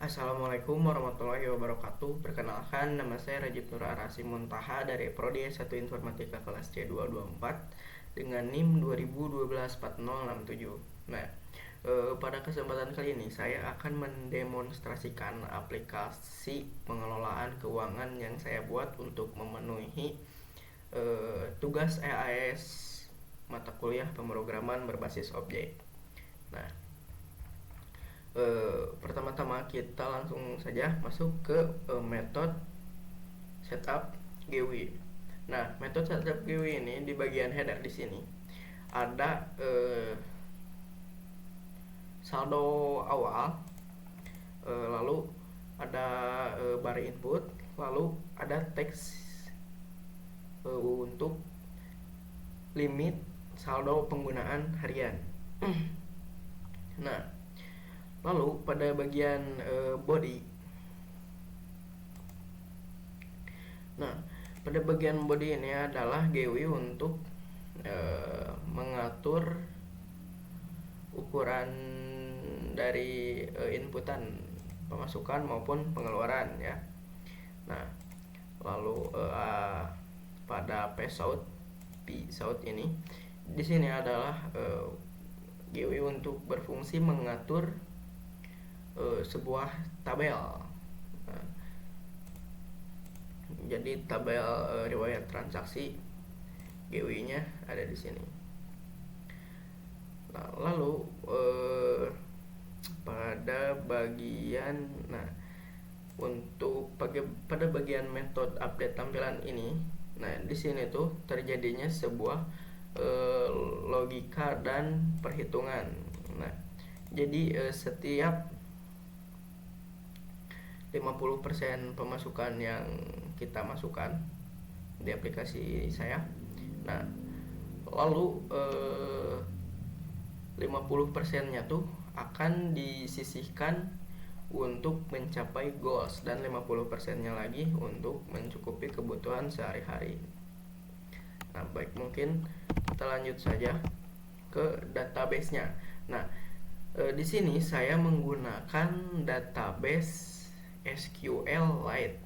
Assalamualaikum warahmatullahi wabarakatuh. Perkenalkan, nama saya Rajib Nur Arasi Muntaha dari Prodi S1 Informatika kelas C224 dengan NIM 20124067. Nah, pada kesempatan kali ini saya akan mendemonstrasikan aplikasi pengelolaan keuangan yang saya buat untuk memenuhi tugas EAS mata kuliah pemrograman berbasis objek. Nah, pertama-tama kita langsung saja masuk ke metode setup GUI. Nah, metode setup GUI ini di bagian header di sini ada saldo awal, lalu ada bar input, lalu ada teks untuk limit saldo penggunaan harian. Nah, lalu pada bagian body. Nah, pada bagian body ini adalah GUI untuk mengatur ukuran dari inputan pemasukan maupun pengeluaran ya. Nah, lalu pada payout ini di sini adalah GUI untuk berfungsi mengatur sebuah tabel. Nah, jadi tabel riwayat transaksi GUI-nya ada di sini. Nah, lalu pada bagian untuk pada bagian metode update tampilan ini, nah di sini tuh terjadinya sebuah logika dan perhitungan. Nah, jadi setiap 50% pemasukan yang kita masukkan di aplikasi saya. Nah, lalu 50%-nya tuh akan disisihkan untuk mencapai goals dan 50%-nya lagi untuk mencukupi kebutuhan sehari-hari. Nah, baik, mungkin kita lanjut saja ke database-nya. Nah, di sini saya menggunakan database SQLite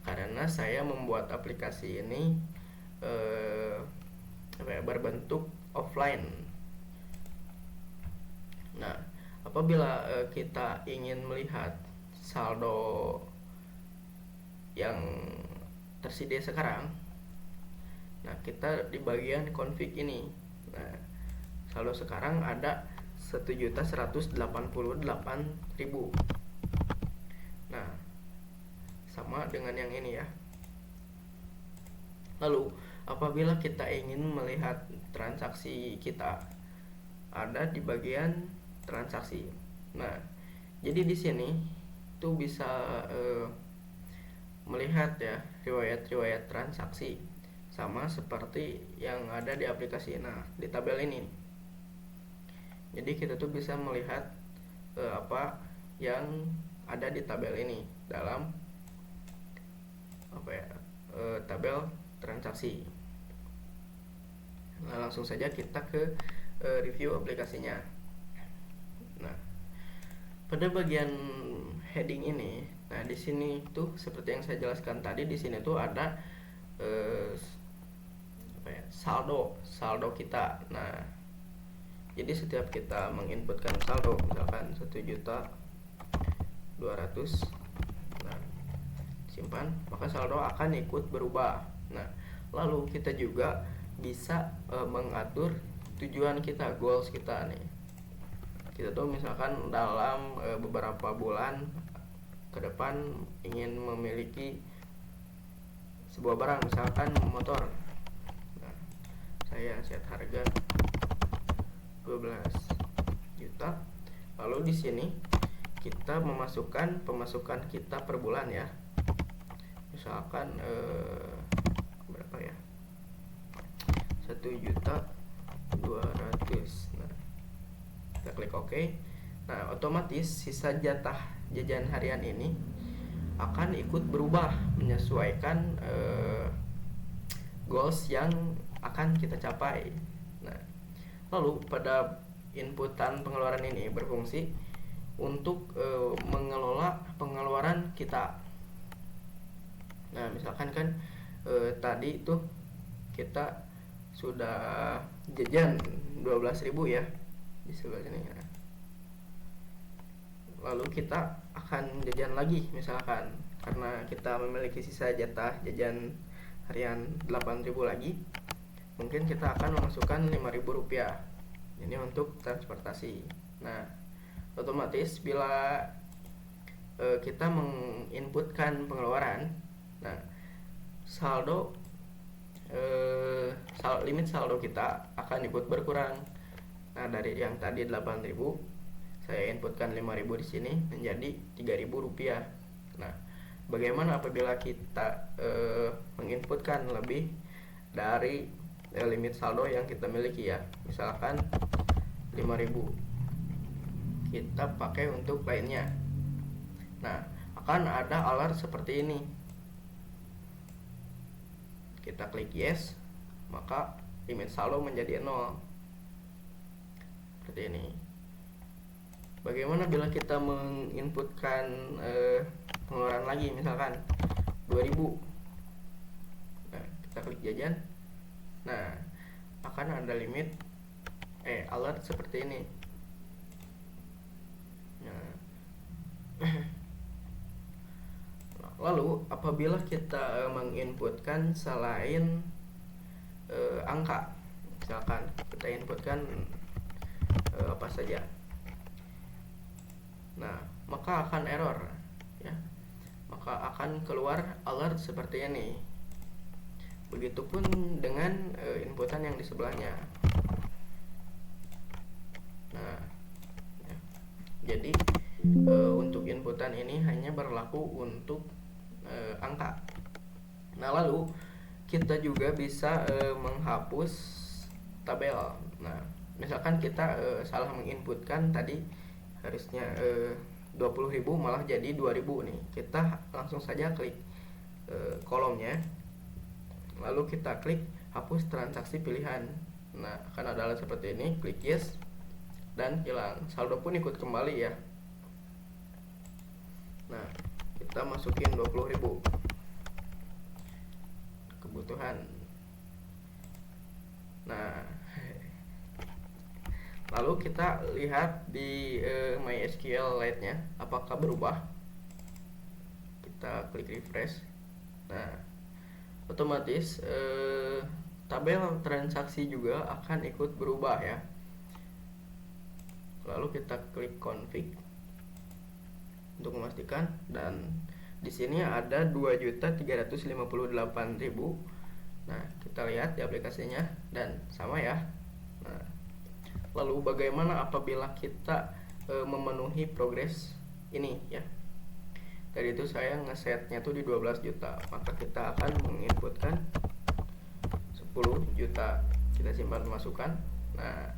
karena saya membuat aplikasi ini berbentuk offline. Nah, apabila kita ingin melihat saldo yang tersedia sekarang, nah kita di bagian config ini. Nah, saldo sekarang ada 1.188.000. Nah, sama dengan yang ini ya. Lalu apabila kita ingin melihat transaksi kita, ada di bagian transaksi. Nah, jadi di sini tuh bisa melihat ya riwayat transaksi sama seperti yang ada di aplikasi. Nah, di tabel ini. Jadi kita tuh bisa melihat apa yang ada di tabel ini dalam tabel transaksi. Nah, langsung saja kita ke review aplikasinya. Nah, pada bagian heading ini, nah di sini tuh seperti yang saya jelaskan tadi, di sini tuh ada saldo kita. Nah, jadi setiap kita menginputkan saldo, misalkan 1.200.000, nah simpan, maka saldo akan ikut berubah. Nah, lalu kita juga bisa mengatur tujuan kita, goals kita nih. Kita tuh misalkan dalam beberapa bulan ke depan ingin memiliki sebuah barang, misalkan motor. Nah, saya set harga 12 juta. Lalu di sini kita memasukkan pemasukan kita per bulan ya. Misalkan berapa ya? 1.200.000. Nah, kita klik OK. Nah, otomatis sisa jatah jajan harian ini akan ikut berubah menyesuaikan goals yang akan kita capai. Nah, lalu pada inputan pengeluaran ini berfungsi untuk mengelola pengeluaran kita. Nah, misalkan kan tadi tuh kita sudah jajan 12.000 ya di sebelah sini ya. Lalu kita akan jajan lagi misalkan, karena kita memiliki sisa jatah jajan harian 8.000 lagi, mungkin kita akan memasukkan 5.000 rupiah ini untuk transportasi. Nah, otomatis bila kita menginputkan pengeluaran, nah saldo limit saldo kita akan ikut berkurang. Nah, dari yang tadi 8.000 saya inputkan 5.000 di sini menjadi 3.000 rupiah. Nah, bagaimana apabila kita menginputkan lebih dari limit saldo yang kita miliki ya, misalkan 5.000 kita pakai untuk lainnya. Nah, akan ada alert seperti ini. Kita klik yes, maka limit saldo menjadi 0 seperti ini. Bagaimana bila kita menginputkan pengeluaran lagi, misalkan 2.000. Nah, kita klik jajan. Nah, akan ada limit alert seperti ini. Nah, lalu apabila kita menginputkan selain angka, misalkan kita inputkan apa saja, nah maka akan error ya, maka akan keluar alert seperti ini. Begitupun dengan inputan yang di sebelahnya. Nah ya. Jadi untuk inputan ini hanya berlaku untuk angka. Nah, lalu kita juga bisa menghapus tabel. Nah, misalkan kita salah menginputkan tadi, harusnya 20.000 malah jadi 2.000 nih. Kita langsung saja klik kolomnya, lalu kita klik hapus transaksi pilihan. Nah, akan ada seperti ini, klik yes dan hilang. Saldo pun ikut kembali ya. Nah, kita masukin 20.000 kebutuhan. Nah, lalu kita lihat di MySQL Lite-nya apakah berubah. Kita klik refresh. Nah, otomatis tabel transaksi juga akan ikut berubah ya. Lalu kita klik config untuk memastikan, dan di sini ada 2.358.000. Nah, kita lihat di aplikasinya dan sama ya. Nah, lalu bagaimana apabila kita memenuhi progres ini ya. Tadi itu saya ngesetnya tuh di 12 juta, maka kita akan menginputkan 10 juta. Kita simpan masukan. Nah,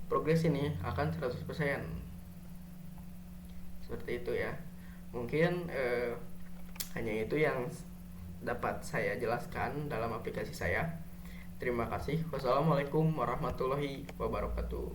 progres ini akan 100%. Seperti itu ya. Mungkin hanya itu yang dapat saya jelaskan dalam aplikasi saya. Terima kasih. Wassalamualaikum warahmatullahi wabarakatuh.